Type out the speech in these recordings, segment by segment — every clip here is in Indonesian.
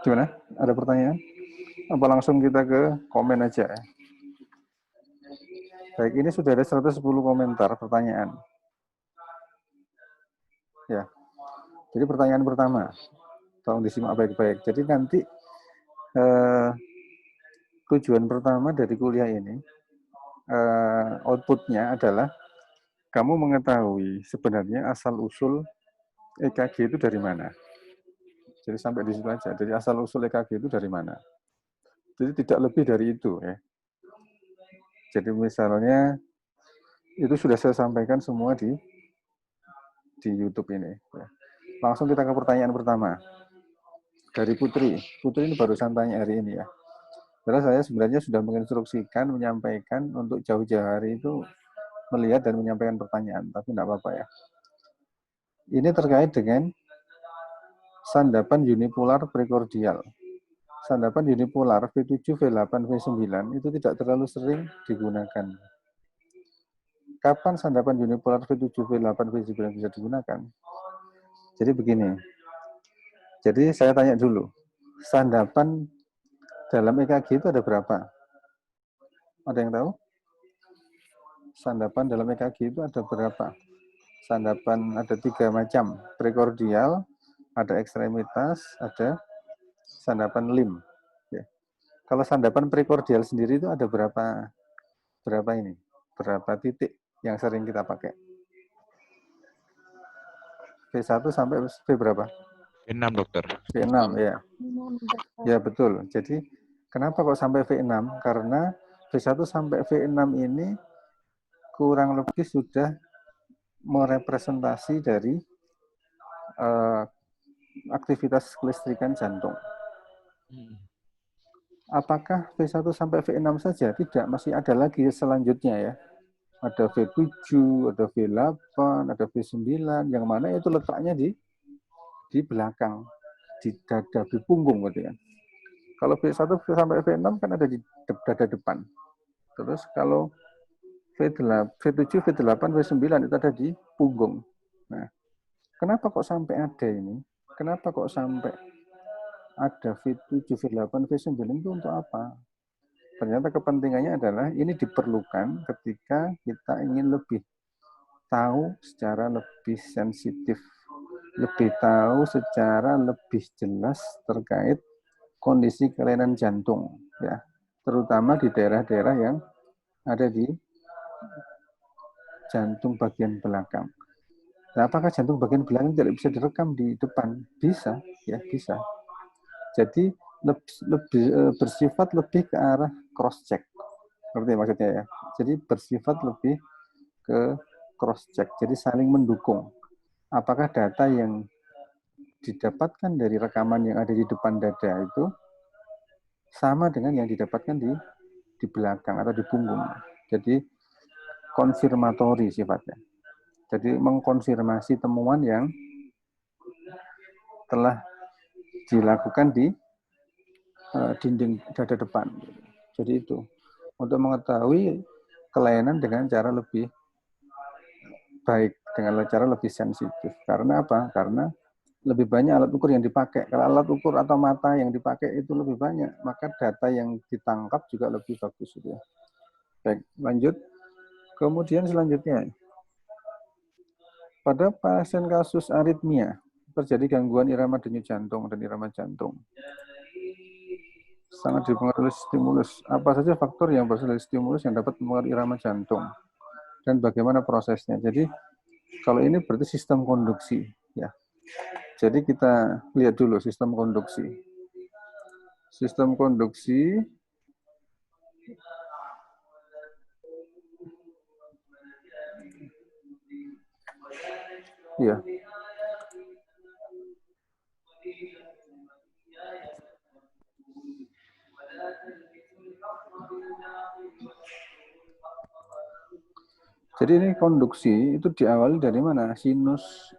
Gimana? Ada pertanyaan? Apa langsung kita ke komen aja ya? Baik, ini sudah ada 110 komentar pertanyaan. Ya. Jadi pertanyaan pertama, tolong disimak baik-baik. Jadi nanti tujuan pertama dari kuliah ini, outputnya adalah kamu mengetahui sebenarnya asal-usul EKG itu dari mana. Jadi sampai di situ aja. Jadi asal-usul EKG itu dari mana. Jadi tidak lebih dari itu ya. Jadi misalnya itu sudah saya sampaikan semua di YouTube ini. Langsung kita ke pertanyaan pertama dari Putri. Putri ini barusan tanya hari ini ya. Karena saya sebenarnya sudah menginstruksikan, menyampaikan untuk jauh-jauh hari itu melihat dan menyampaikan pertanyaan, tapi tidak apa-apa ya. Ini terkait dengan sandapan unipolar prekordial. Sandapan unipolar V7, V8, V9 itu tidak terlalu sering digunakan. Kapan sandapan unipolar V7, V8, V9 bisa digunakan? Jadi begini. Jadi saya tanya dulu, sandapan dalam EKG itu ada berapa? Ada yang tahu? Sandapan dalam EKG itu ada berapa? Sandapan ada 3 macam, prekordial, ada ekstremitas, ada sandapan lim. Ya. Kalau sandapan prekordial sendiri itu ada berapa ini? Berapa titik yang sering kita pakai? V1 sampai V berapa? V6 dokter. V6 ya. Ya betul. Jadi kenapa kok sampai V6? Karena V1 sampai V6 ini kurang lebih sudah merepresentasi dari aktivitas kelistrikan jantung. Apakah V1 sampai V6 saja? Tidak, masih ada lagi selanjutnya ya. Ada V7, ada V8, ada V9, yang mana itu letaknya di belakang, di dada, di punggung gitu ya. Kalau V1 sampai V6 kan ada di dada depan. Terus kalau V7, V8, V9 itu ada di punggung. Nah, kenapa kok sampai ada ini? Kenapa kok sampai ada V7, V8, V9 itu untuk apa? Ternyata kepentingannya adalah ini diperlukan ketika kita ingin lebih tahu secara lebih sensitif, lebih tahu secara lebih jelas terkait kondisi kelainan jantung, ya, terutama di daerah-daerah yang ada di jantung bagian belakang. Nah, apakah jantung bagian belakang tidak bisa direkam di depan? Bisa, ya bisa. Jadi lebih bersifat lebih ke arah cross check, seperti maksudnya ya. Jadi bersifat lebih ke cross check, jadi saling mendukung. Apakah data yang didapatkan dari rekaman yang ada di depan dada itu sama dengan yang didapatkan di belakang atau di punggung. Jadi konfirmatori sifatnya. Jadi mengkonfirmasi temuan yang telah dilakukan di dinding dada depan. Jadi itu untuk mengetahui kelainan dengan cara lebih baik, dengan cara lebih sensitif. Karena apa? Karena lebih banyak alat ukur yang dipakai. Kalau alat ukur atau mata yang dipakai itu lebih banyak, maka data yang ditangkap juga lebih bagus. Gitu ya. Baik, lanjut. Kemudian selanjutnya, pada pasien kasus aritmia, terjadi gangguan irama denyut jantung dan irama jantung. Sangat dipengaruhi stimulus. Apa saja faktor yang berasal dari stimulus yang dapat mempengaruhi irama jantung? Dan bagaimana prosesnya? Jadi, kalau ini berarti sistem konduksi. Ya. Jadi kita lihat dulu sistem konduksi. Sistem konduksi ya. Jadi ini konduksi itu diawali dari mana? Sinus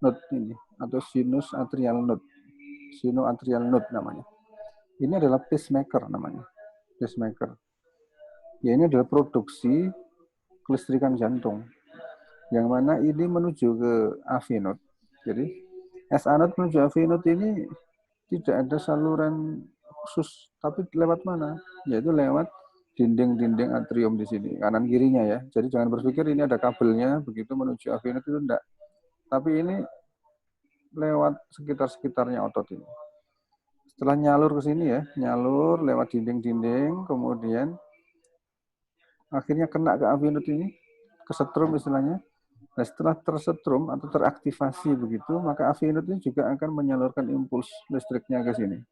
node ini atau sinus atrial node. Sinus atrial node namanya. Ini adalah pacemaker namanya. Pacemaker. Ya ini adalah produksi kelistrikan jantung. Yang mana ini menuju ke AV node. Jadi SA node menuju AV node ini tidak ada saluran khusus, tapi lewat mana? Yaitu lewat dinding-dinding atrium di sini, kanan kirinya ya. Jadi jangan berpikir ini ada kabelnya begitu menuju AV node, itu enggak. Tapi ini lewat sekitar-sekitarnya otot ini. Setelah nyalur ke sini ya, nyalur lewat dinding-dinding, kemudian akhirnya kena ke AV node ini, kesetrum istilahnya. Nah, setelah tersetrum atau teraktivasi begitu, maka AV node ini juga akan menyalurkan impuls listriknya ke sini,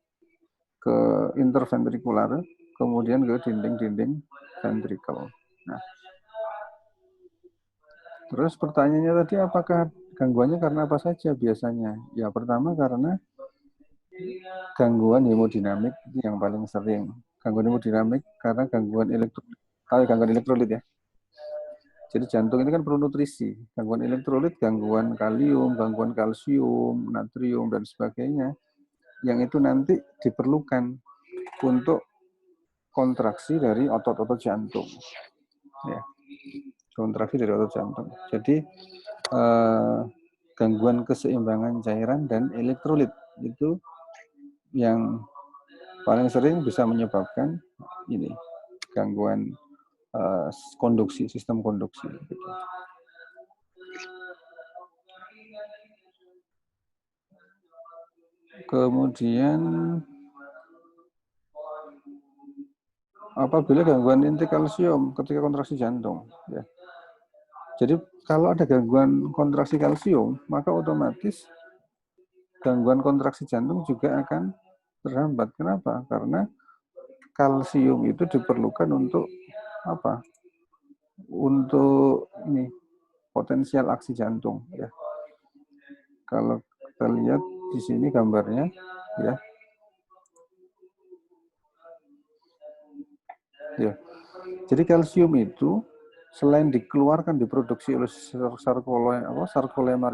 ke interventrikular, kemudian ke dinding-dinding ventrikel. Nah, terus pertanyaannya tadi, apakah gangguannya karena apa saja biasanya? Ya, pertama karena gangguan hemodinamik yang paling sering. Gangguan hemodinamik karena gangguan elektrolit ya. Jadi jantung ini kan perlu nutrisi. Gangguan elektrolit, gangguan kalium, gangguan kalsium, natrium, dan sebagainya. Yang itu nanti diperlukan untuk kontraksi dari otot-otot jantung. Ya, kontraksi dari otot jantung. Jadi gangguan keseimbangan cairan dan elektrolit itu yang paling sering bisa menyebabkan ini gangguan konduksi, sistem konduksi. Gitu. Kemudian apabila gangguan intake kalsium ketika kontraksi jantung, ya. Jadi kalau ada gangguan kontraksi kalsium, maka otomatis gangguan kontraksi jantung juga akan terhambat. Kenapa? Karena kalsium itu diperlukan untuk apa? Untuk ini potensial aksi jantung. Ya. Kalau kita lihat di sini gambarnya, ya. Ya. Jadi kalsium itu selain dikeluarkan diproduksi oleh sarkolema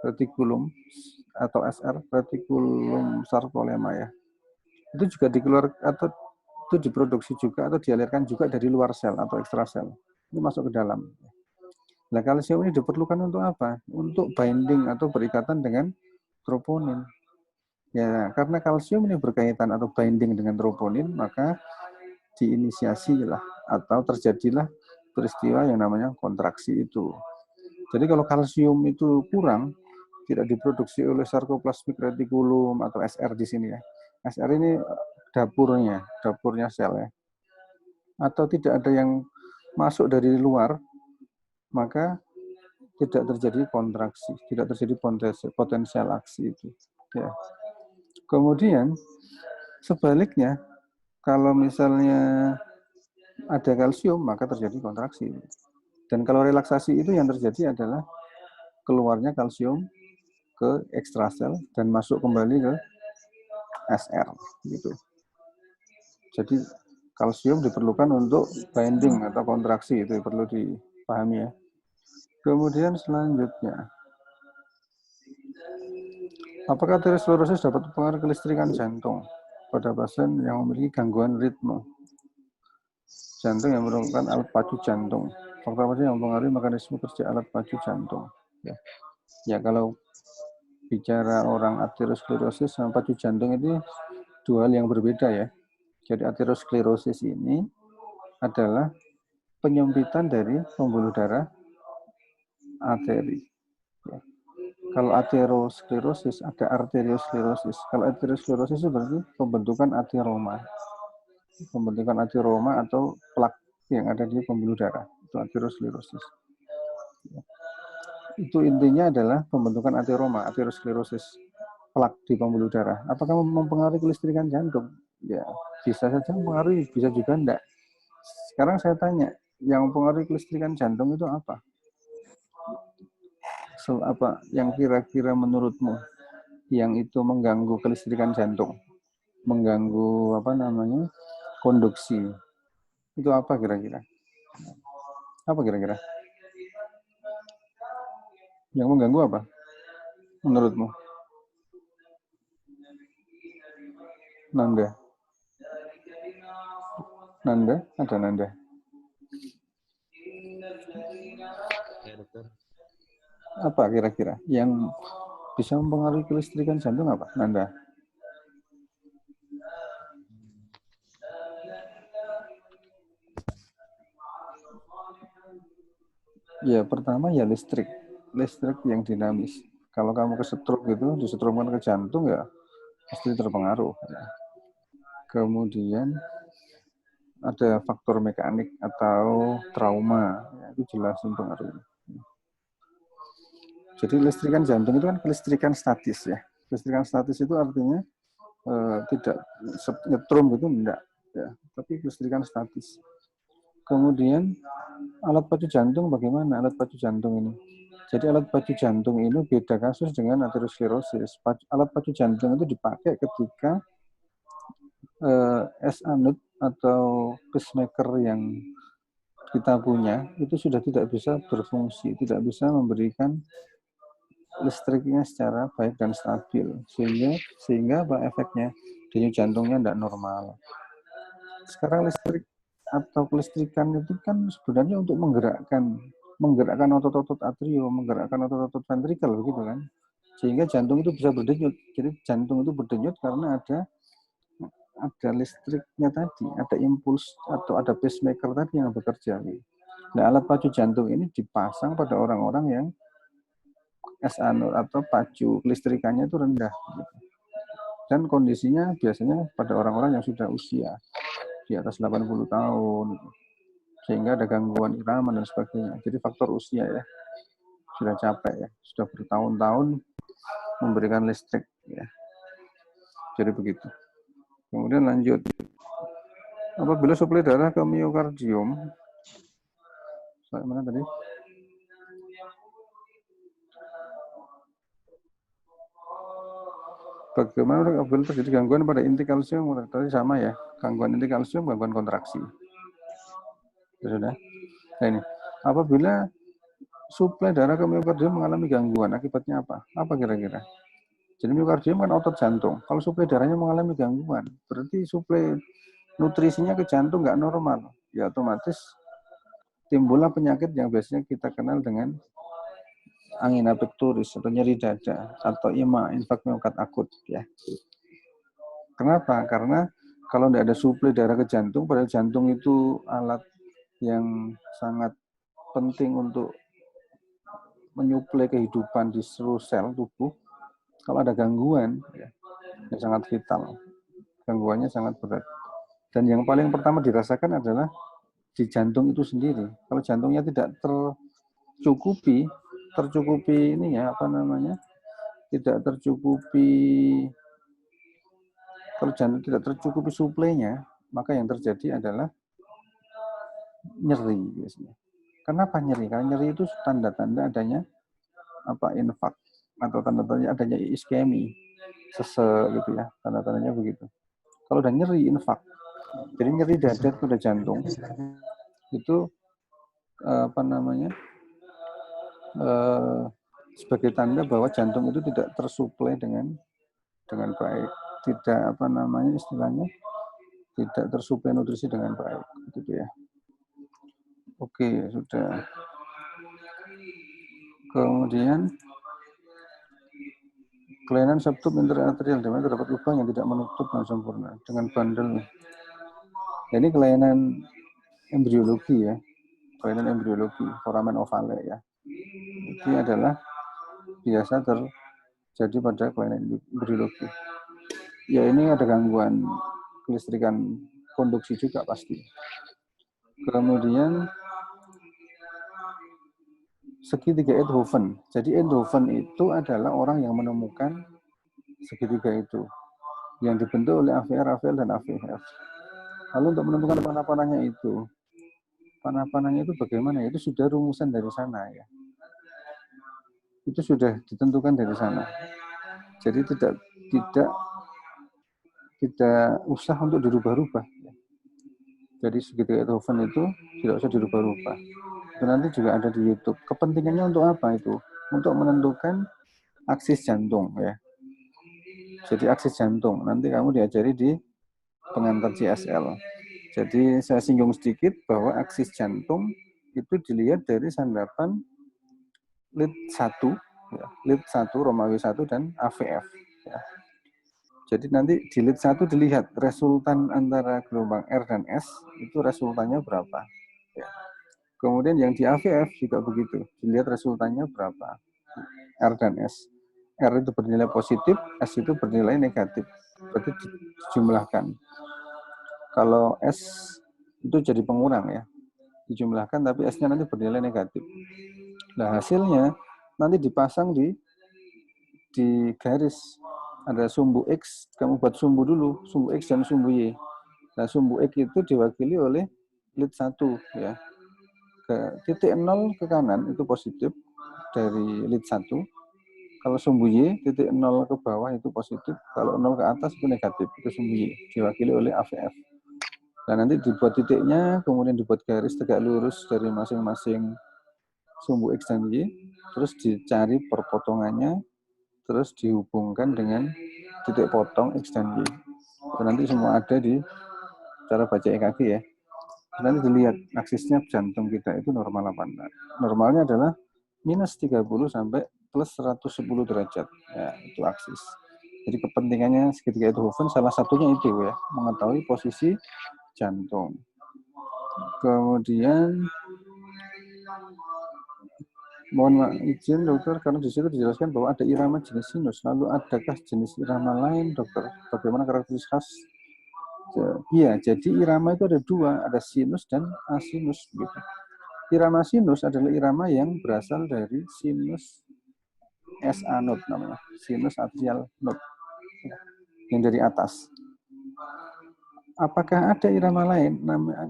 reticulum atau SR, reticulum sarkolema ya. Itu juga dikeluarkan atau itu diproduksi juga atau dialirkan juga dari luar sel atau ekstrasel. Itu masuk ke dalam. Nah, kalsium ini diperlukan untuk apa? Untuk binding atau berikatan dengan troponin. Ya, karena kalsium ini berkaitan atau binding dengan troponin, maka diinisiasilah atau terjadilah peristiwa yang namanya kontraksi itu. Jadi kalau kalsium itu kurang, tidak diproduksi oleh sarkoplasmic reticulum atau SR di sini ya. SR ini dapurnya sel ya. Atau tidak ada yang masuk dari luar, maka tidak terjadi kontraksi, tidak terjadi potensial aksi itu. Ya. Kemudian sebaliknya, kalau misalnya ada kalsium, maka terjadi kontraksi. Dan kalau relaksasi itu yang terjadi adalah keluarnya kalsium ke ekstrasel dan masuk kembali ke SR. Gitu. Jadi kalsium diperlukan untuk binding atau kontraksi, itu perlu dipahami ya. Kemudian selanjutnya, apakah aterosklerosis dapat mempengaruhi kelistrikan jantung pada pasien yang memiliki gangguan ritme jantung yang merupakan alat pacu jantung? Faktor apa yang mempengaruhi mekanisme kerja alat pacu jantung? Ya kalau bicara orang aterosklerosis sama pacu jantung itu dua hal yang berbeda ya. Jadi aterosklerosis ini adalah penyempitan dari pembuluh darah arteri. Ya. Kalau aterosklerosis ada arteriosklerosis. Kalau aterosklerosis itu berarti pembentukan ateroma. Pembentukan ateroma atau plak yang ada di pembuluh darah. Itu aterosklerosis. Ya. Itu intinya adalah pembentukan ateroma, aterosklerosis, plak di pembuluh darah. Apakah mempengaruhi kelistrikan jantung? Ya, bisa saja mempengaruhi, bisa juga enggak. Sekarang saya tanya, yang mempengaruhi kelistrikan jantung itu apa? Apa yang kira-kira menurutmu yang itu mengganggu kelistrikan jantung, mengganggu apa namanya konduksi, itu apa kira-kira? Apa kira-kira? Yang mengganggu apa menurutmu? Nanda, ada Nanda? Ya, dokter. Apa kira-kira yang bisa mempengaruhi kelistrikan jantung apa, Nanda? Ya, pertama ya listrik yang dinamis. Kalau kamu kesetrum gitu, disetrumkan ke jantung ya pasti terpengaruh. Ya. Kemudian ada faktor mekanik atau trauma, ya, itu jelas mempengaruhi. Jadi listrikan jantung itu kan kelistrikan statis ya. Kelistrikan statis itu artinya tidak nyetrum gitu enggak, ya, tapi kelistrikan statis. Kemudian alat pacu jantung bagaimana alat pacu jantung ini? Jadi alat pacu jantung ini beda kasus dengan aterosklerosis. Alat pacu jantung itu dipakai ketika S-anut atau pacemaker yang kita punya itu sudah tidak bisa berfungsi, tidak bisa memberikan listriknya secara baik dan stabil, sehingga apa efeknya? Denyut jantungnya tidak normal. Sekarang listrik atau kelistrikan itu kan sebenarnya untuk menggerakkan otot-otot atrium, menggerakkan otot-otot ventrikel begitu kan, sehingga jantung itu bisa berdenyut. Jadi jantung itu berdenyut karena ada listriknya tadi, ada impuls atau ada pacemaker tadi yang bekerja. Nah, alat pacu jantung ini dipasang pada orang-orang yang S-anur atau pacu kelistrikannya itu rendah. Dan kondisinya biasanya pada orang-orang yang sudah usia di atas 80 tahun, sehingga ada gangguan irama dan sebagainya. Jadi faktor usia ya, sudah capek ya, sudah bertahun-tahun memberikan listrik ya. Jadi begitu. Kemudian lanjut. Apabila suplai darah ke miokardium, mana tadi? Bagaimana apabila terjadi gangguan pada inti kalsium? Tadi sama ya, gangguan inti kalsium, gangguan kontraksi. Sudah. Nah ini, apabila suplai darah ke miokardium mengalami gangguan, akibatnya apa? Apa kira-kira? Jadi miokardium kan otot jantung. Kalau suplai darahnya mengalami gangguan, berarti suplai nutrisinya ke jantung nggak normal. Ya otomatis timbullah penyakit yang biasanya kita kenal dengan angina pectoris atau nyeri dada atau IMA, infak miokard akut ya. Kenapa? Karena kalau tidak ada suplai darah ke jantung, padahal jantung itu alat yang sangat penting untuk menyuplai kehidupan di seluruh sel tubuh. Kalau ada gangguan, ya sangat vital. Gangguannya sangat berat. Dan yang paling pertama dirasakan adalah di jantung itu sendiri. Kalau jantungnya tidak tercukupi ini ya apa namanya? Tidak tercukupi, kalau jantung tidak tercukupi suplainya, maka yang terjadi adalah nyeri biasanya. Kenapa nyeri? Karena nyeri itu tanda-tanda adanya apa infak atau tanda-tanda adanya iskemi, sesek gitu ya, tanda-tandanya begitu. Kalau udah nyeri infak, jadi nyeri dada pada jantung itu apa namanya sebagai tanda bahwa jantung itu tidak tersuplai dengan baik, tidak apa namanya istilahnya tidak tersuplai nutrisi dengan baik, gitu ya. Oke, sudah. Kemudian kelainan subtub interatrial, di mana terdapat lubang yang tidak menutup dengan sempurna dengan bandel. Ini kelainan embriologi ya, kelainan embriologi, foramen ovale ya. Ini adalah biasa terjadi pada kelainan embriologi. Ya ini ada gangguan kelistrikan konduksi juga pasti. Kemudian segitiga Eindhoven. Jadi Eindhoven itu adalah orang yang menemukan segitiga itu yang dibentuk oleh AVR, AVL, dan AVF. Lalu untuk menentukan panah-panahnya itu bagaimana? Itu sudah rumusan dari sana ya. Itu sudah ditentukan dari sana. Jadi tidak usah untuk dirubah-rubah. Jadi segitiga Eindhoven itu tidak usah dirubah-rubah. Itu nanti juga ada di YouTube. Kepentingannya untuk apa itu? Untuk menentukan aksis jantung ya. Jadi aksis jantung nanti kamu diajari di pengantar CSL. Jadi saya singgung sedikit bahwa aksis jantung itu dilihat dari sandapan lead 1 Ya, lead 1, Romawi 1, dan AVF. Ya. Jadi nanti di lead 1 dilihat resultan antara gelombang R dan S itu resultannya berapa. Ya. Kemudian yang di AVF juga begitu, dilihat resultannya berapa. R dan S. R itu bernilai positif, S itu bernilai negatif. Berarti dijumlahkan. Kalau S itu jadi pengurang ya, dijumlahkan tapi S-nya nanti bernilai negatif. Nah hasilnya nanti dipasang di garis. Ada sumbu X, kamu buat sumbu dulu, sumbu X dan sumbu Y. Nah sumbu X itu diwakili oleh lead 1 ya. Ke titik 0 ke kanan itu positif dari lead 1. Kalau sumbu Y, titik 0 ke bawah itu positif. Kalau 0 ke atas itu negatif. Itu sumbu Y, diwakili oleh AVF. Nah, nanti dibuat titiknya, kemudian dibuat garis tegak lurus dari masing-masing sumbu X dan Y. Terus dicari perpotongannya, terus dihubungkan dengan titik potong X dan Y. Dan nanti semua ada di cara baca EKG ya. Dan nanti dilihat aksisnya jantung kita itu normal apa enggak. Normalnya adalah minus 30 sampai plus 110 derajat. Ya, itu aksis. Jadi kepentingannya segitiga Einthoven salah satunya itu ya, mengetahui posisi jantung. Kemudian mohon izin dokter, karena di situ dijelaskan bahwa ada irama jenis sinus. Lalu adakah jenis irama lain, dokter? Bagaimana karakteristik khas? Iya, jadi irama itu ada dua, ada sinus dan asinus. Gitu. Irama sinus adalah irama yang berasal dari sinus SA node namanya, sinus atrial node, yang dari atas. Apakah ada irama lain?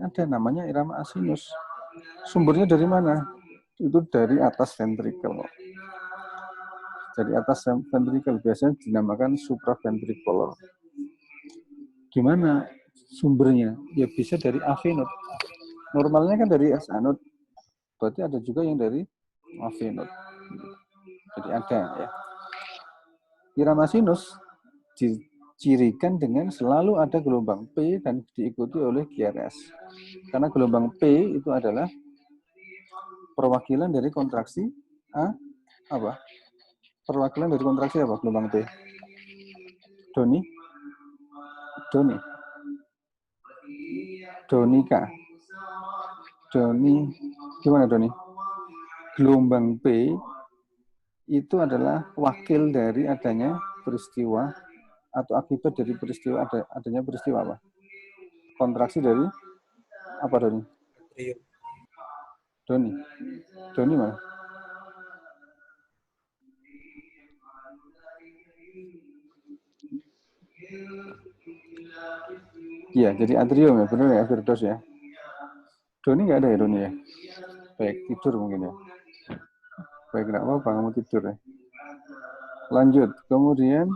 Ada namanya irama asinus. Sumbernya dari mana? Itu dari atas ventricle. Dari atas ventricle biasanya dinamakan supraventricular. Gimana sumbernya? Ya bisa dari AV node. Normalnya kan dari SA node. Berarti ada juga yang dari AV node. Jadi ada ya. Irama sinus dicirikan dengan selalu ada gelombang P dan diikuti oleh GRS. Karena gelombang P itu adalah perwakilan dari kontraksi apa? Perwakilan dari kontraksi apa gelombang P? Doni? Donika. Doni. Gimana Doni? Gelombang P itu adalah wakil dari adanya peristiwa atau akibat dari peristiwa adanya peristiwa apa? Kontraksi dari apa Doni? Doni mana? Iya, jadi atrium ya, benar ya, overdose ya. Doni nggak ada ya Doni ya? Baik, tidur mungkin ya. Baik, nggak apa-apa, kamu tidur ya. Lanjut, kemudian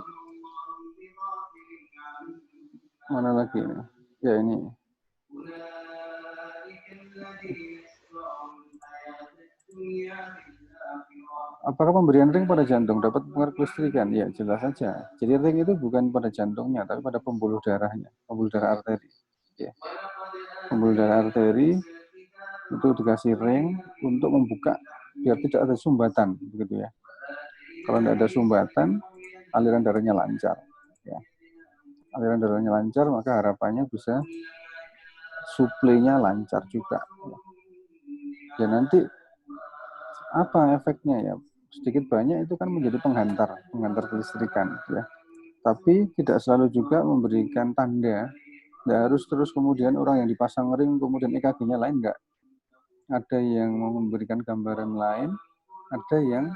mana lagi ini? Ya ini. Apakah pemberian ring pada jantung dapat mempengaruhi kelistrikan? Ya, jelas saja. Jadi ring itu bukan pada jantungnya, tapi pada pembuluh darahnya, pembuluh darah arteri. Ya. Pembuluh darah arteri itu dikasih ring untuk membuka biar tidak ada sumbatan, begitu ya. Kalau tidak ada sumbatan, aliran darahnya lancar. Ya. Aliran darahnya lancar, maka harapannya bisa suplainya lancar juga. Ya nanti apa efeknya ya? Sedikit banyak itu kan menjadi penghantar kelistrikan ya. Tapi tidak selalu juga memberikan tanda. Tidak harus terus kemudian orang yang dipasang ring kemudian EKG-nya lain enggak. Ada yang memberikan gambaran lain, ada yang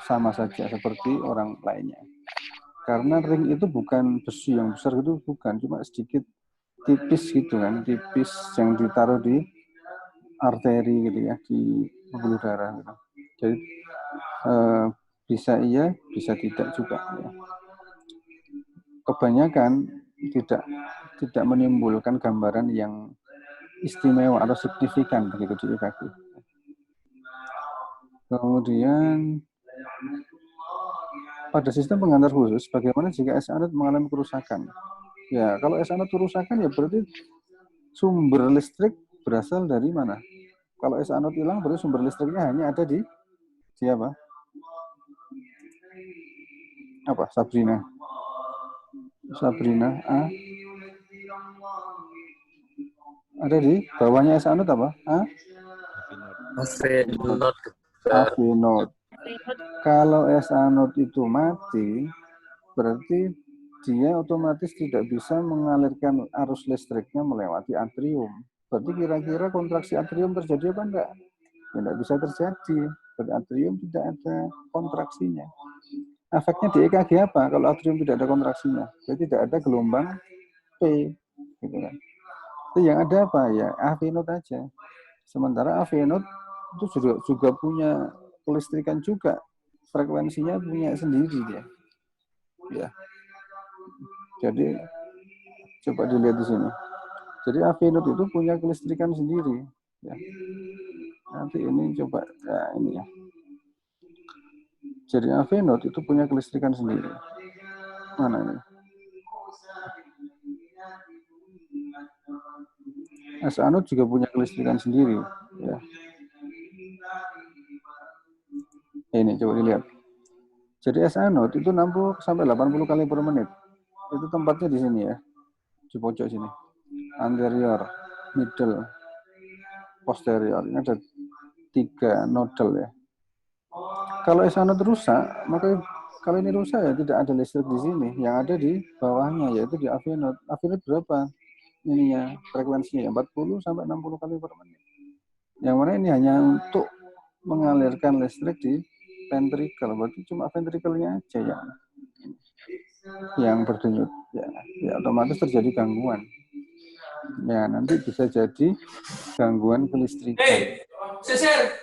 sama saja seperti orang lainnya. Karena ring itu bukan besi yang besar itu bukan, cuma sedikit tipis gitu kan, tipis yang ditaruh di arteri gitu ya, di pembuluh darah gitu. Jadi bisa iya, bisa tidak juga. Ya. Kebanyakan tidak menimbulkan gambaran yang istimewa atau signifikan begitu di EKG. Kemudian pada sistem penghantar khusus, bagaimana jika SA node mengalami kerusakan? Ya, kalau SA node kerusakan ya berarti sumber listrik berasal dari mana? Kalau SA node hilang, berarti sumber listriknya hanya ada di apa? Apa? Sabrina. Sabrina A. Ada di bawahnya S anut apa? A? Avenot. Avenot. Kalau S anut itu mati, berarti dia otomatis tidak bisa mengalirkan arus listriknya melewati atrium. Berarti kira-kira kontraksi atrium terjadi apa enggak? Tidak bisa terjadi. Berarti atrium tidak ada kontraksinya. Efeknya di EKG apa? Kalau atrium tidak ada kontraksinya, berarti tidak ada gelombang P, gitu kan? Itu yang ada apa ya? AV node aja. Sementara AV node itu juga punya kelistrikan juga, frekuensinya punya sendiri dia. Ya. Jadi coba dilihat di sini. Jadi AV node itu punya kelistrikan sendiri. Ya. Nanti ini coba, ya ini ya. Jadi AV node itu punya kelistrikan sendiri. Mana ini? S anode juga punya kelistrikan sendiri. Ya. Ini coba dilihat. Jadi S anode itu 60 sampai 80 kali per menit. Itu tempatnya di sini ya. Di pojok sini. Anterior, middle, posterior. Ini ada 3 nodal ya. Kalau S anode rusak, maka kalau ini rusak ya tidak ada listrik di sini. Yang ada di bawahnya yaitu di AV node. AV node berapa? Ininya frekuensinya 40 sampai 60 kali per menit. Yang mana ini hanya untuk mengalirkan listrik di ventricle, berarti cuma ventricle-nya aja yang berdenyut. Ya, otomatis terjadi gangguan. Ya, nanti bisa jadi gangguan kelistrikan. Hey, Cesar.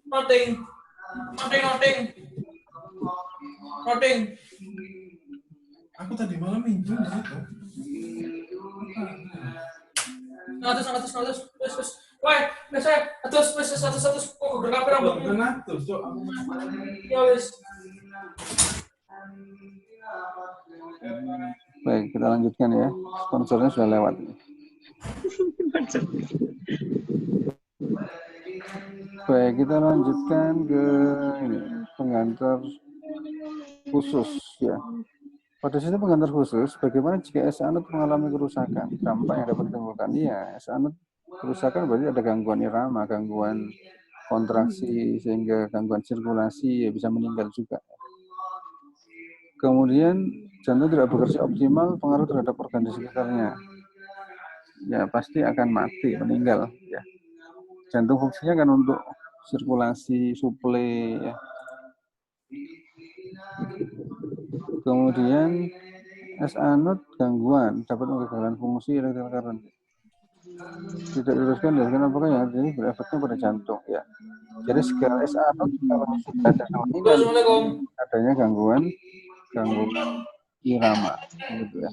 Noting. Aku tadi malam minjem di situ. Terus. Woi, atus. Kok berapa rambut? Atus, Cok. Ya wis. Baik, kita lanjutkan ya. Sponsornya sudah lewat. Baik, kita lanjutkan ke ini, pengantar khusus ya. Pada sisi pengantar khusus, bagaimana jika S anode mengalami kerusakan? Dampak yang dapat ditimbulkan, ya, S anode kerusakan berarti ada gangguan irama, gangguan kontraksi, sehingga gangguan sirkulasi, ya bisa meninggal juga. Kemudian jantung tidak bekerja optimal, pengaruh terhadap organ di sekitarnya. Ya, pasti akan mati, meninggal. Ya. Jantung fungsinya kan untuk sirkulasi, suplai, ya. Kemudian S anode gangguan dapat mengganggu fungsi electrical current. Tidak diteruskan dan apakah yang jadi berefeknya pada jantung ya. Jadi skala S anode kalau sudah ada kelainan adanya gangguan irama gitu ya.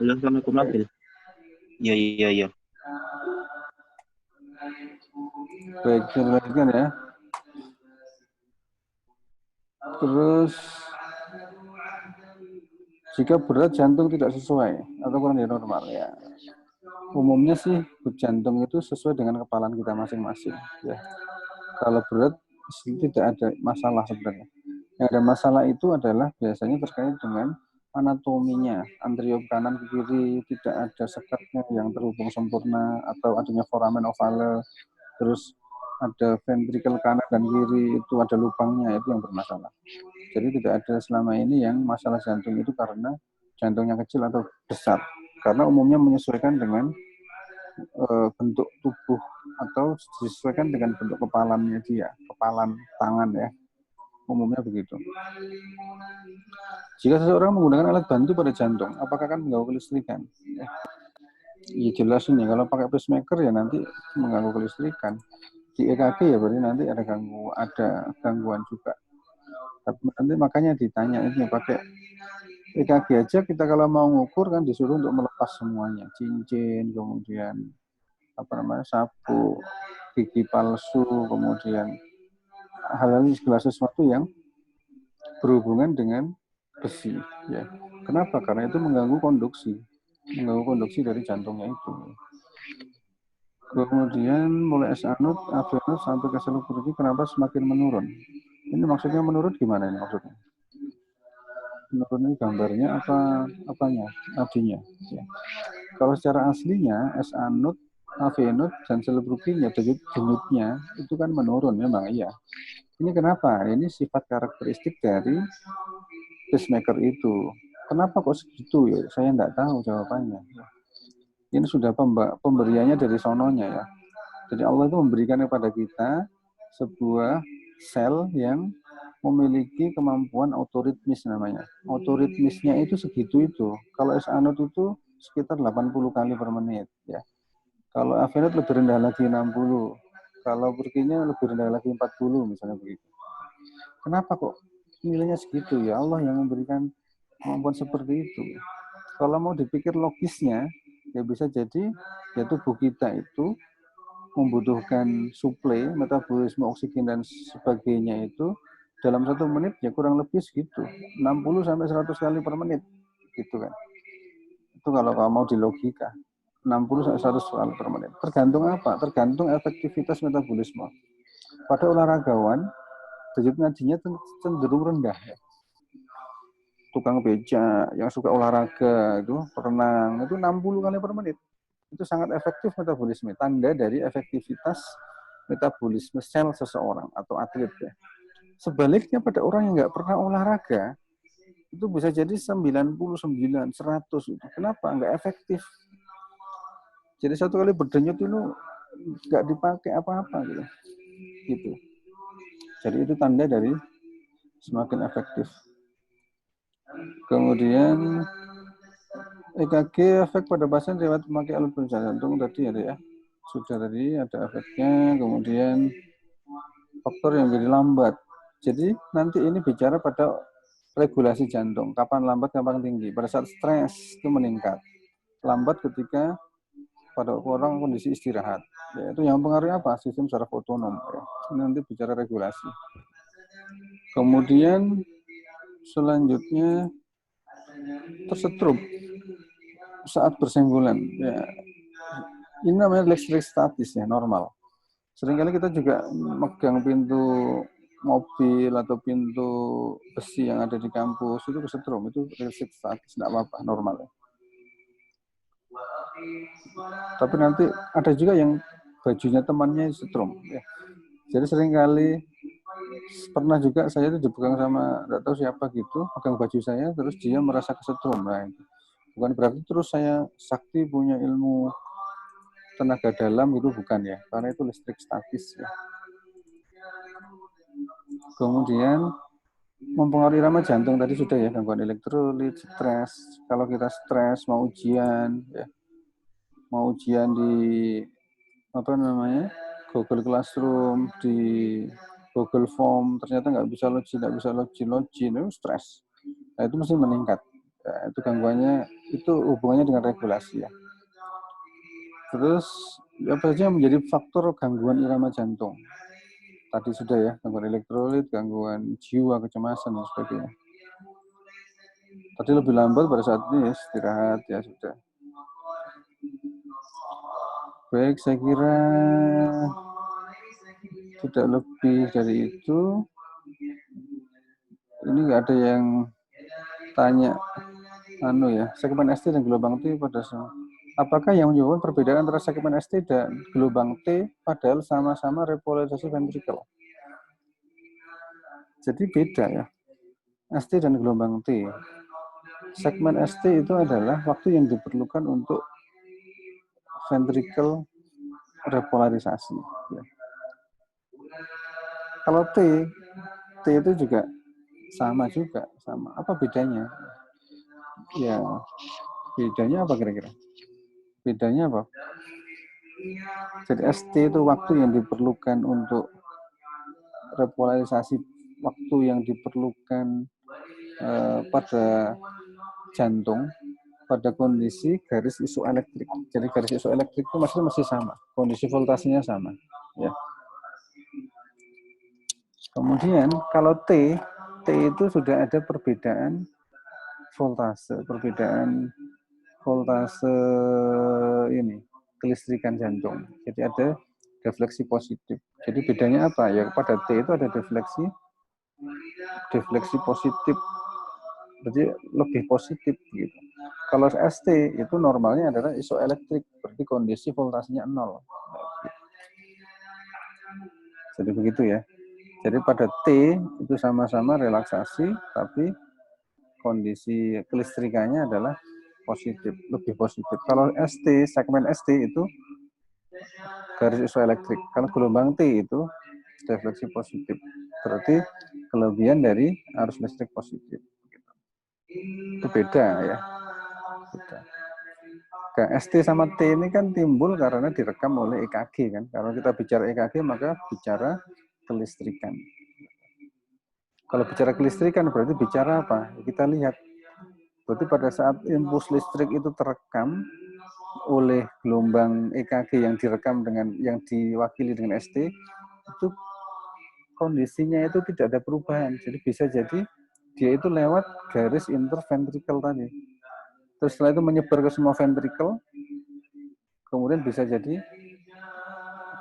Assalamualaikum Nabil. Iya. Baik, kita lanjutkan ya. Terus jika berat jantung tidak sesuai atau kurang dari normal ya. Umumnya sih jantung itu sesuai dengan kepalan kita masing-masing ya. Kalau berat tidak ada masalah sebenarnya. Yang ada masalah itu adalah biasanya terkait dengan anatominya, anterior kanan ke kiri tidak ada sekatnya yang terhubung sempurna atau adanya foramen ovale, terus ada ventrikel kanan dan kiri itu ada lubangnya, itu yang bermasalah. Jadi tidak ada selama ini yang masalah jantung itu karena jantungnya kecil atau besar, karena umumnya menyesuaikan dengan bentuk tubuh atau disesuaikan dengan bentuk kepalannya dia, kepalan tangan ya. Umumnya begitu. Jika seseorang menggunakan alat bantu pada jantung, apakah akan mengganggu kelistrikan? Ya jelas ini, kalau pakai pacemaker ya nanti mengganggu kelistrikan. Di EKG ya berarti nanti ada gangguan juga. Tapi nanti makanya ditanya ini pakai EKG aja kita kalau mau ngukur kan disuruh untuk melepas semuanya, cincin, kemudian sapu, gigi palsu, kemudian hal-hal segala sesuatu yang berhubungan dengan besi ya. Kenapa? Karena itu mengganggu konduksi dari jantungnya itu. Kemudian mulai S-anut, AV-anut sampai ke seluk beluk kenapa semakin menurun? Ini maksudnya menurun gimana ini maksudnya? Menurun ini gambarnya apanya? Artinya. Ya. Kalau secara aslinya S-anut, AV-anut dan seluk beluknya denyutnya itu kan menurun memang iya. Ini kenapa? Ini sifat karakteristik dari pacemaker itu. Kenapa kok segitu ya? Saya tidak tahu jawabannya. Ini sudah pemberiannya dari sononya ya. Jadi Allah itu memberikan kepada kita sebuah sel yang memiliki kemampuan autoritmis namanya. Autoritmisnya itu segitu itu. Kalau S-anut itu sekitar 80 kali per menit ya. Kalau AV-anut lebih rendah lagi 60. Kalau Burkinya lebih rendah lagi 40 misalnya begitu. Kenapa kok nilainya segitu ya? Allah yang memberikan kemampuan seperti itu. Kalau mau dipikir logisnya, ya bisa jadi ya tubuh kita itu membutuhkan suplai metabolisme oksigen dan sebagainya itu dalam 1 menit ya kurang lebih segitu 60 sampai 100 kali per menit gitu kan. Itu kalau mau di logika 60 sampai 100 kali per menit. Tergantung apa? Tergantung efektivitas metabolisme. Pada olahragawan denyut nadinya cenderung rendah ya. Tukang beca yang suka olahraga itu berenang itu 60 kali per menit. Itu sangat efektif metabolisme, tanda dari efektivitas metabolisme sel seseorang atau atlet ya. Sebaliknya pada orang yang nggak pernah olahraga itu bisa jadi 99, 100 itu. Kenapa? Nggak efektif. Jadi 1 kali berdenyut itu nggak dipakai apa-apa gitu. Gitu. Jadi itu tanda dari semakin efektif. Kemudian EKG efek pada pasien riwayat memakai alat bantu jantung tadi ada ya. Sudah tadi ada efeknya, kemudian faktor yang jadi lambat. Jadi nanti ini bicara pada regulasi jantung, kapan lambat, kapan tinggi. Pada saat stres itu meningkat. Lambat ketika pada orang kondisi istirahat. Ya, itu yang mempengaruhi apa? Sistem saraf otonom. Ya. Ini nanti bicara regulasi. Kemudian selanjutnya tersetrum saat bersenggolan. Ya. Ini namanya listrik statis ya, normal. Seringkali kita juga megang pintu mobil atau pintu besi yang ada di kampus itu kesetrum, itu listrik statis, tidak apa-apa, normal. Ya. Tapi nanti ada juga yang bajunya temannya setrum. Ya. Jadi seringkali pernah juga saya itu dipegang sama tidak tahu siapa gitu, pegang baju saya, terus dia merasa kesetrum. Nah, bukan berarti terus saya sakti punya ilmu tenaga dalam itu bukan ya, karena itu listrik statis ya. Kemudian mempengaruhi irama jantung tadi sudah ya, gangguan elektrolit, stres. Kalau kita stres mau ujian ya, mau ujian di apa namanya Google Classroom, di Google Form, ternyata nggak bisa login, itu stres. Nah, itu mesti meningkat. Ya, itu gangguannya, itu hubungannya dengan regulasi ya. Terus apa saja yang menjadi faktor gangguan irama jantung? Tadi sudah ya, gangguan elektrolit, gangguan jiwa, kecemasan dan sebagainya. Tadi lebih lambat pada saat ini istirahat ya sudah. Baik, saya kira tidak lebih dari itu. Ini nggak ada yang tanya segmen ST dan gelombang T pada semua. Apakah yang menyebabkan perbedaan antara segmen ST dan gelombang T padahal sama-sama repolarisasi ventrikel? Jadi beda ya. ST dan gelombang T. Segmen ST itu adalah waktu yang diperlukan untuk ventrikel repolarisasi. Ya. Kalau T itu juga sama. Apa bedanya? Ya, bedanya apa kira-kira? Bedanya apa? Jadi ST itu waktu yang diperlukan untuk repolarisasi, waktu yang diperlukan pada jantung pada kondisi garis isoelektrik. Jadi garis isoelektrik itu masih sama, kondisi voltasenya sama. Ya. Kemudian kalau T itu sudah ada perbedaan voltase, perbedaan voltase ini kelistrikan jantung. Jadi ada defleksi positif. Jadi bedanya apa? Ya pada T itu ada defleksi positif. Jadi lebih positif gitu. Kalau ST itu normalnya adalah isoelektrik, berarti kondisi voltasenya 0. Jadi begitu ya. Jadi pada T itu sama-sama relaksasi, tapi kondisi kelistrikannya adalah positif, lebih positif. Kalau ST, segmen ST itu garis isoelektrik. Kalau gelombang T itu defleksi positif. Berarti kelebihan dari arus listrik positif. Itu beda ya. Beda. Nah, ST sama T ini kan timbul karena direkam oleh EKG kan. Kalau kita bicara EKG maka bicara kelistrikan. Kalau bicara kelistrikan berarti bicara apa? Kita lihat. Berarti pada saat impuls listrik itu terekam oleh gelombang EKG yang direkam dengan yang diwakili dengan ST, itu kondisinya itu tidak ada perubahan. Jadi bisa jadi dia itu lewat garis interventrikel tadi. Terus setelah itu menyebar ke semua ventrikel, kemudian bisa jadi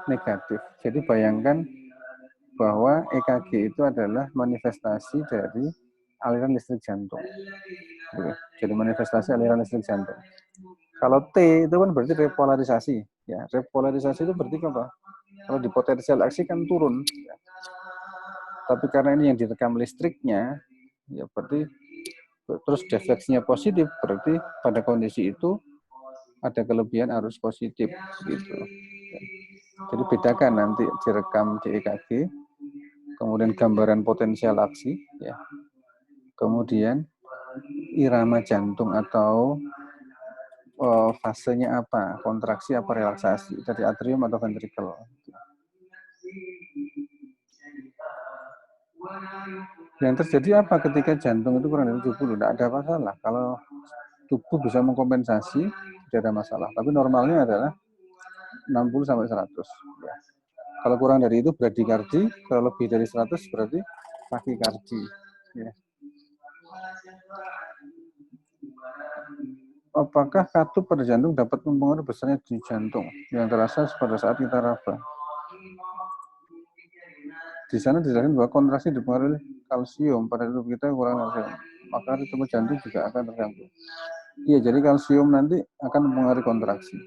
negatif. Jadi bayangkan bahwa EKG itu adalah manifestasi dari aliran listrik jantung. Jadi manifestasi aliran listrik jantung. Kalau T itu kan berarti repolarisasi. Ya, repolarisasi itu berarti apa? Kalau di potensial aksi kan turun. Ya. Tapi karena ini yang direkam listriknya, ya berarti terus defleksinya positif, berarti pada kondisi itu ada kelebihan arus positif gitu. Jadi bedakan nanti direkam di EKG, kemudian gambaran potensial aksi, ya. Kemudian irama jantung atau fasenya apa, kontraksi apa relaksasi dari atrium atau ventrikel. Yang terjadi apa ketika jantung itu kurang dari 70? Tidak ada masalah. Kalau tubuh bisa mengkompensasi, tidak ada masalah. Tapi normalnya adalah 60 sampai 100. Ya. Kalau kurang dari itu bradikardi, kalau lebih dari 100 berarti takikardi. Ya. Apakah katup pada jantung dapat mempengaruhi besarnya di jantung yang terasa pada saat kita raba? Di sana dijelaskan bahwa kontraksi dipengaruhi kalsium pada tubuh kita kurang kalsium, maka ritme jantung juga akan terganggu. Iya, jadi kalsium nanti akan mempengaruhi kontraksi.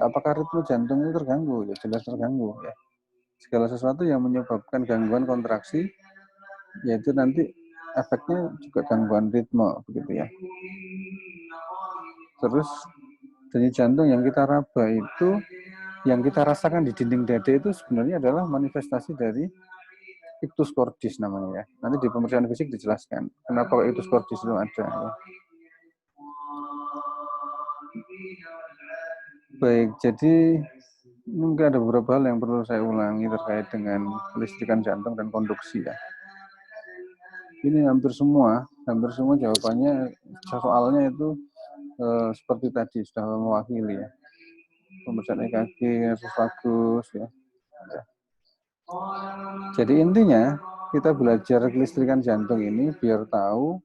Apakah ritme jantung itu terganggu? Ya jelas terganggu ya. Segala sesuatu yang menyebabkan gangguan kontraksi, yaitu nanti efeknya juga gangguan ritme, begitu ya. Terus denyut jantung yang kita raba itu, yang kita rasakan di dinding dada itu sebenarnya adalah manifestasi dari ictus cordis namanya ya. Nanti di pemeriksaan fisik dijelaskan kenapa ictus cordis itu ada. Ya. Baik, jadi mungkin ada beberapa hal yang perlu saya ulangi terkait dengan kelistrikan jantung dan konduksi ya. Ini hampir semua jawabannya soalnya itu seperti tadi sudah mewakili ya. Pemeriksaan EKG harus bagus ya. Jadi intinya kita belajar kelistrikan jantung ini biar tahu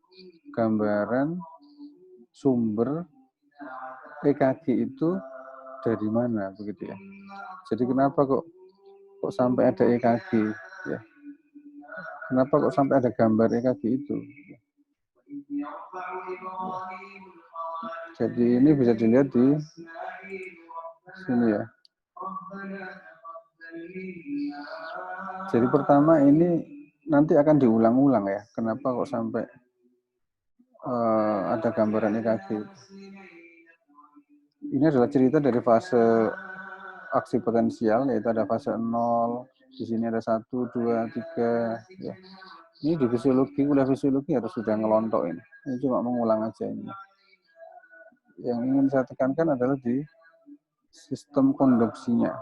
gambaran sumber EKG itu dari mana begitu ya. Jadi kenapa kok sampai ada EKG ya? Kenapa kok sampai ada gambar EKG itu? Jadi ini bisa dilihat di sini ya. Jadi pertama ini nanti akan diulang-ulang ya. Kenapa kok sampai ada gambaran EKG? Ini adalah cerita dari fase aksi potensial, yaitu ada fase 0, di sini ada 1, 2, 3. Ya. Ini di fisiologi, kuliah fisiologi harus sudah ngelontok ini. Ini cuma mengulang aja ini. Yang ingin saya tekankan adalah di sistem konduksinya.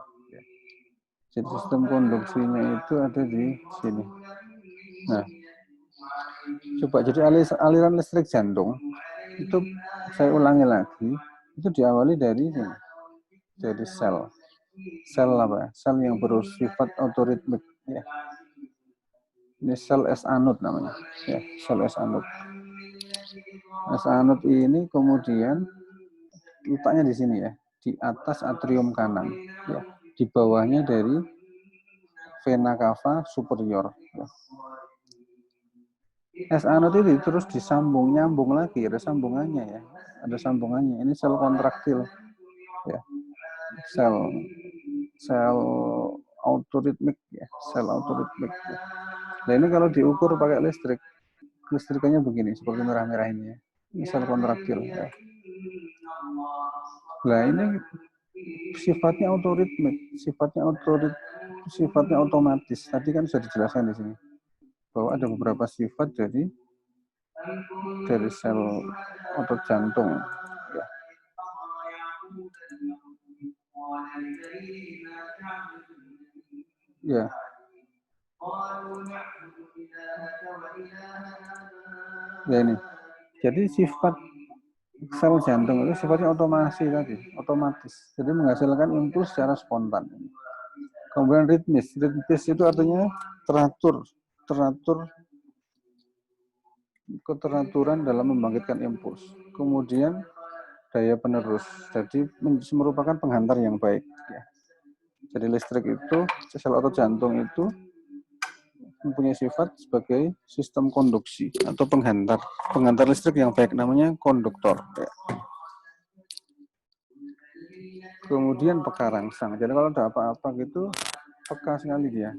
Jadi sistem konduksinya itu ada di sini. Nah, coba jadi aliran listrik jantung itu saya ulangi lagi, itu diawali dari sini, dari sel apa? Sel yang bersifat otoritmik. Ya. Ini sel S anode namanya, ya, sel S anode. S anode ini kemudian letaknya di sini ya, di atas atrium kanan, ya, di bawahnya dari vena cava superior. Ya. S anode ini terus nyambung lagi, ada sambungannya ya, ada sambungannya. Ini sel kontraktil, ya, sel autoritmik ya, sel autoritmik. Ya. Nah ini kalau diukur pakai listrik, listrikannya begini, seperti merah-merah ini ya. Ini sel kontraktil. Ya. Nah ini sifatnya autoritmik, sifatnya otomatis. Tadi kan sudah dijelaskan di sini bahwa ada beberapa sifat dari sel otot jantung. Ya. Ya. Ya ini. Jadi sifat sel jantung itu sifatnya otomatis. Jadi menghasilkan impuls secara spontan. Kemudian ritmis itu artinya keteraturan dalam membangkitkan impuls. Kemudian daya penerus, jadi merupakan penghantar yang baik. Ya. Jadi listrik itu, sel otot jantung itu mempunyai sifat sebagai sistem konduksi atau penghantar listrik yang baik, namanya konduktor. Ya. Kemudian peka rangsang. Jadi kalau ada apa-apa gitu, peka sekali dia.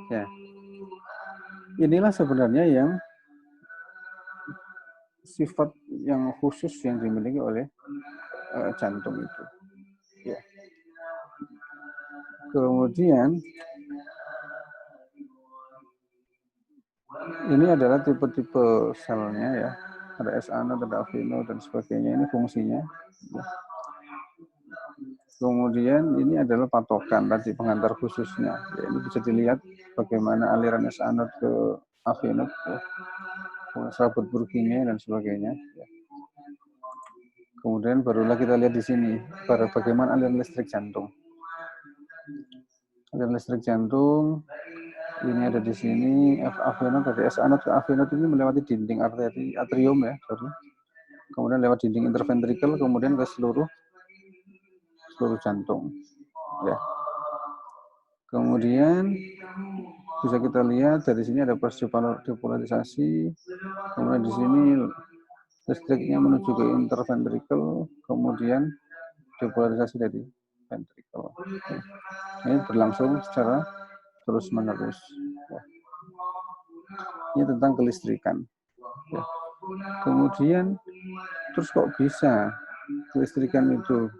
Ya. Inilah sebenarnya yang sifat yang khusus yang dimiliki oleh jantung itu. Ya. Kemudian ini adalah tipe-tipe selnya ya. Ada S anode, ada aveno dan sebagainya. Ini fungsinya. Ya. Kemudian ini adalah patokan tadi penghantar khususnya. Ya, ini bisa dilihat bagaimana aliran S anode ke aveno, ya. Serabut Purkinje dan sebagainya. Ya. Kemudian barulah kita lihat di sini bagaimana aliran listrik jantung. Aliran listrik jantung ini ada di sini. Aveno dari S anode ke aveno ini melewati dinding arteri atrium ya, kemudian lewat dinding interventrikel, kemudian ke seluruh jantung. Ya. Kemudian bisa kita lihat dari sini ada proses depolarisasi. Kemudian di sini listriknya menuju ke interventrikel, kemudian depolarisasi dari ventrikel. Ya. Ini berlangsung secara terus-menerus. Ya. Ini tentang kelistrikan. Ya. Kemudian terus kok bisa kelistrikan itu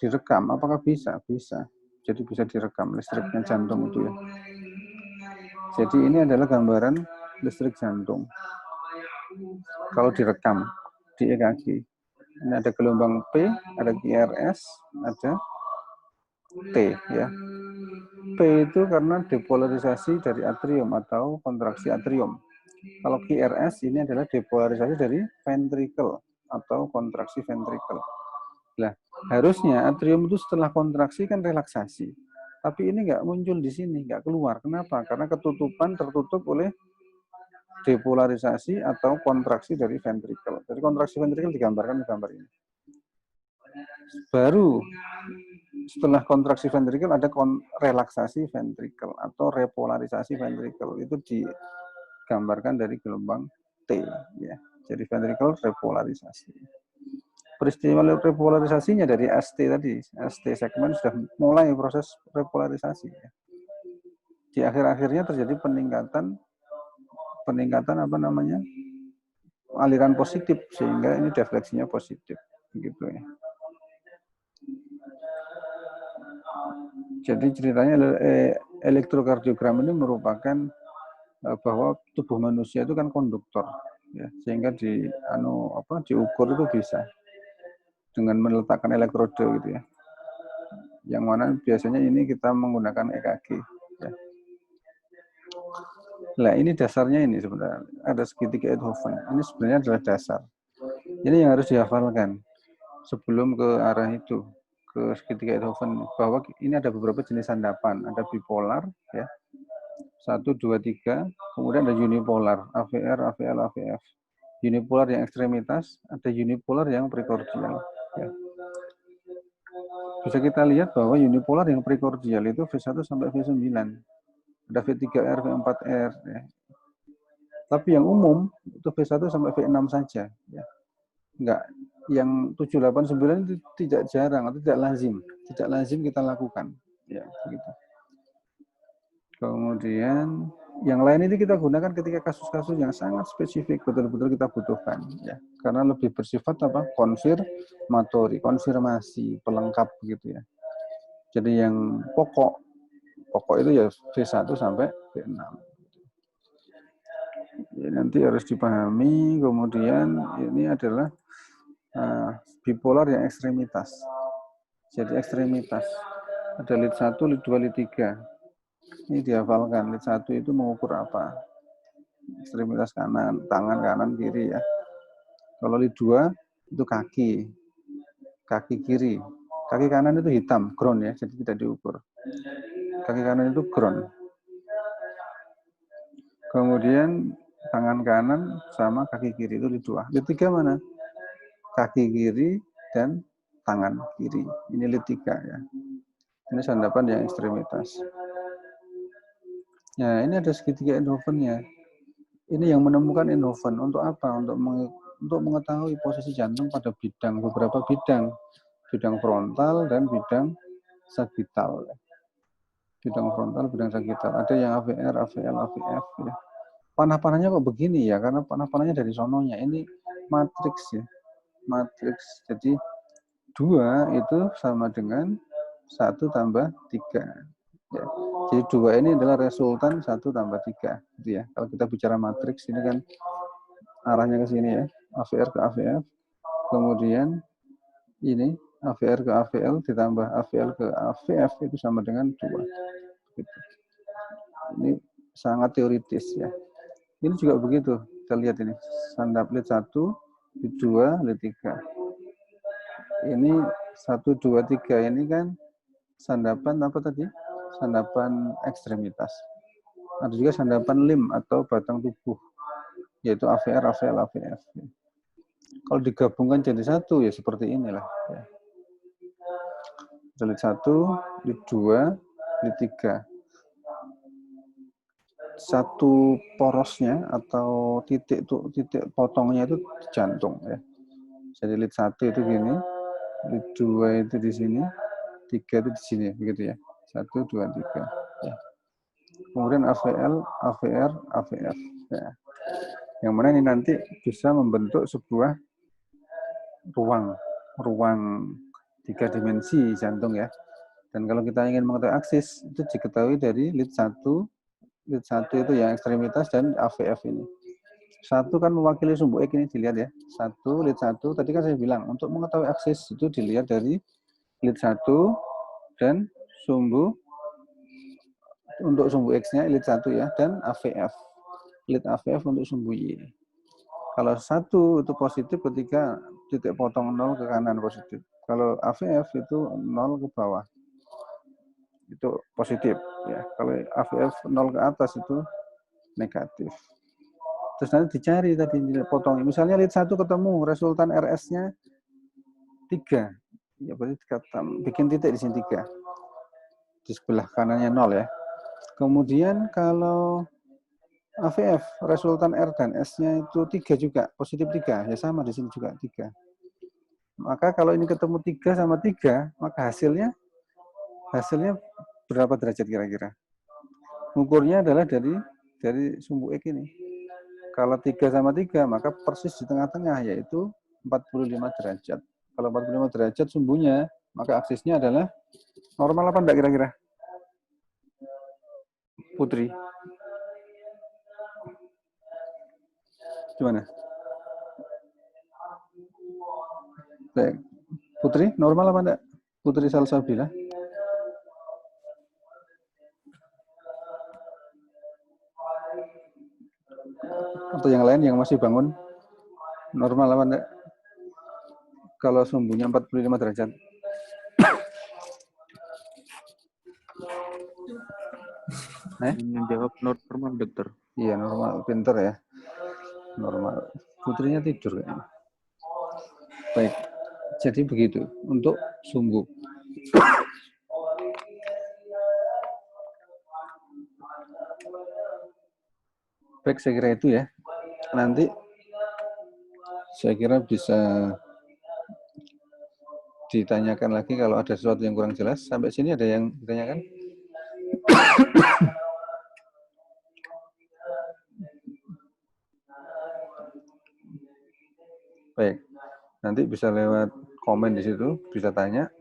direkam? Apakah bisa? Bisa. Jadi bisa direkam listriknya jantung itu ya. Jadi ini adalah gambaran listrik jantung. Kalau direkam di EKG. Ini ada gelombang P, ada QRS, ada T ya. P itu karena depolarisasi dari atrium atau kontraksi atrium. Kalau QRS ini adalah depolarisasi dari ventricle atau kontraksi ventricle. Nah, harusnya atrium itu setelah kontraksi kan relaksasi. Tapi ini nggak muncul di sini, nggak keluar. Kenapa? Karena tertutup oleh depolarisasi atau kontraksi dari ventricle. Jadi kontraksi ventricle digambarkan di gambar ini. Baru setelah kontraksi ventricle ada relaksasi ventricle atau repolarisasi ventricle. Itu digambarkan dari gelombang T. Ya. Jadi ventricle repolarisasi. Peristiwa repolarisasinya dari ST tadi, ST segmen sudah mulai proses repolarisasi. Ya. Di akhir-akhirnya terjadi peningkatan aliran positif sehingga ini defleksinya positif, begitu ya. Jadi ceritanya elektrokardiogram ini merupakan bahwa tubuh manusia itu kan konduktor, ya, sehingga diukur itu bisa dengan meletakkan elektrode gitu ya. Yang mana biasanya ini kita menggunakan EKG. Ya. Nah ini dasarnya ini sebenarnya ada segitiga Einthoven. Ini sebenarnya adalah dasar. Ini yang harus dihafalkan sebelum ke arah itu, ke segitiga Einthoven, bahwa ini ada beberapa jenis sandapan, ada bipolar, ya, 1, 2, 3. Kemudian ada unipolar, AVR, AVL, AVF. Unipolar yang ekstremitas, ada unipolar yang prekordial. Ya. Bisa kita lihat bahwa unipolar yang prekordial itu V1 sampai V9. Ada V3R, V4R. Ya. Tapi yang umum itu V1 sampai V6 saja. Ya. Enggak, yang 7, 8, 9 itu tidak jarang atau tidak lazim. Tidak lazim kita lakukan. Ya, begitu. Kemudian yang lain ini kita gunakan ketika kasus-kasus yang sangat spesifik, betul-betul kita butuhkan, ya, karena lebih bersifat apa? Konfirmatori, konfirmasi, pelengkap begitu ya. Jadi yang pokok itu ya V1 sampai V6. Ya, nanti harus dipahami. Kemudian ini adalah bipolar yang ekstremitas. Jadi ekstremitas ada lead 1, lead 2, lead 3. Ini dihafalkan, lead 1 itu mengukur apa? Ekstremitas kanan, tangan kanan kiri ya. Kalau lead 2 itu kaki kiri. Kaki kanan itu hitam, ground ya, jadi tidak diukur. Kaki kanan itu ground. Kemudian tangan kanan sama kaki kiri itu lead 2. Lead 3 mana? Kaki kiri dan tangan kiri. Ini lead 3 ya. Ini sandapan yang ekstremitas. Nah, ini ada segitiga Eindhoven-nya. Ini yang menemukan Eindhoven untuk apa? Untuk mengetahui posisi jantung pada beberapa bidang frontal dan bidang sagital. Bidang frontal, bidang sagital. Ada yang AVR, AVL, AVF. Ya. Panah-panahnya kok begini ya? Karena panah-panahnya dari sononya. Ini matriks ya, matriks. Jadi 2 itu sama dengan 1 tambah 3. Ya. Jadi 2 ini adalah resultan 1 tambah 3. Gitu ya. Kalau kita bicara matriks, ini kan arahnya ke sini ya. AVR ke AVF. Kemudian ini AVR ke AVL ditambah AVL ke AVF itu sama dengan 2. Gitu. Ini sangat teoritis ya. Ini juga begitu. Kita lihat ini. Sandap lead 1, lead 2, lead 3. Ini 1, 2, 3 ini kan sandapan apa tadi? Sandapan ekstremitas. Ada juga sandapan lim atau batang tubuh, yaitu AVR, AVL, AVF. Kalau digabungkan jadi satu ya seperti inilah. Ya. Lead 1, lead 2, lead 3. Satu porosnya atau titik potongnya itu jantung ya. Jadi lead 1 itu gini, lead 2 itu di sini, 3 itu di sini begitu ya. 1, 2, 3 ya. Kemudian AVL, AVR, AVF ya. Yang mana ini nanti bisa membentuk sebuah ruang 3 dimensi jantung ya. Dan kalau kita ingin mengetahui aksis itu diketahui dari lead 1 itu yang ekstremitas dan AVF ini. 1 kan mewakili sumbu X ini dilihat ya. 1 lead 1 tadi kan saya bilang untuk mengetahui aksis itu dilihat dari lead 1 dan sumbu untuk sumbu X-nya lead 1 ya dan AVF. Lead AVF untuk sumbu Y. Kalau 1 itu positif ketika titik potong 0 ke kanan positif. Kalau AVF itu 0 ke bawah. Itu positif ya. Kalau AVF 0 ke atas itu negatif. Terus nanti dicari tadi potong. Misalnya lead 1 ketemu resultan RS-nya 3. Ya berarti bikin titik di sini 3. Di sebelah kanannya 0 ya. Kemudian kalau AVF, resultan R dan S-nya itu 3 juga, positif 3, ya sama di sini juga 3. Maka kalau ini ketemu 3 sama 3, maka hasilnya berapa derajat kira-kira? Ukurnya adalah dari sumbu X ini. Kalau 3 sama 3, maka persis di tengah-tengah, yaitu 45 derajat. Kalau 45 derajat sumbunya, maka aksisnya adalah normal apa enggak kira-kira? Putri. Gimana? Baik. Putri, normal apa enggak? Putri Salsabila. Atau yang lain yang masih bangun, normal apa enggak? Kalau sumbunya 45 derajat. Yang jawab normal, dokter. Iya, normal. Pinter ya. Normal. Putrinya tidur kayaknya. Baik. Jadi begitu untuk sumbu. Baik, saya kira itu ya. Nanti saya kira bisa ditanyakan lagi kalau ada sesuatu yang kurang jelas. Sampai sini ada yang ditanyakan? Baik, nanti bisa lewat komen di situ, bisa tanya.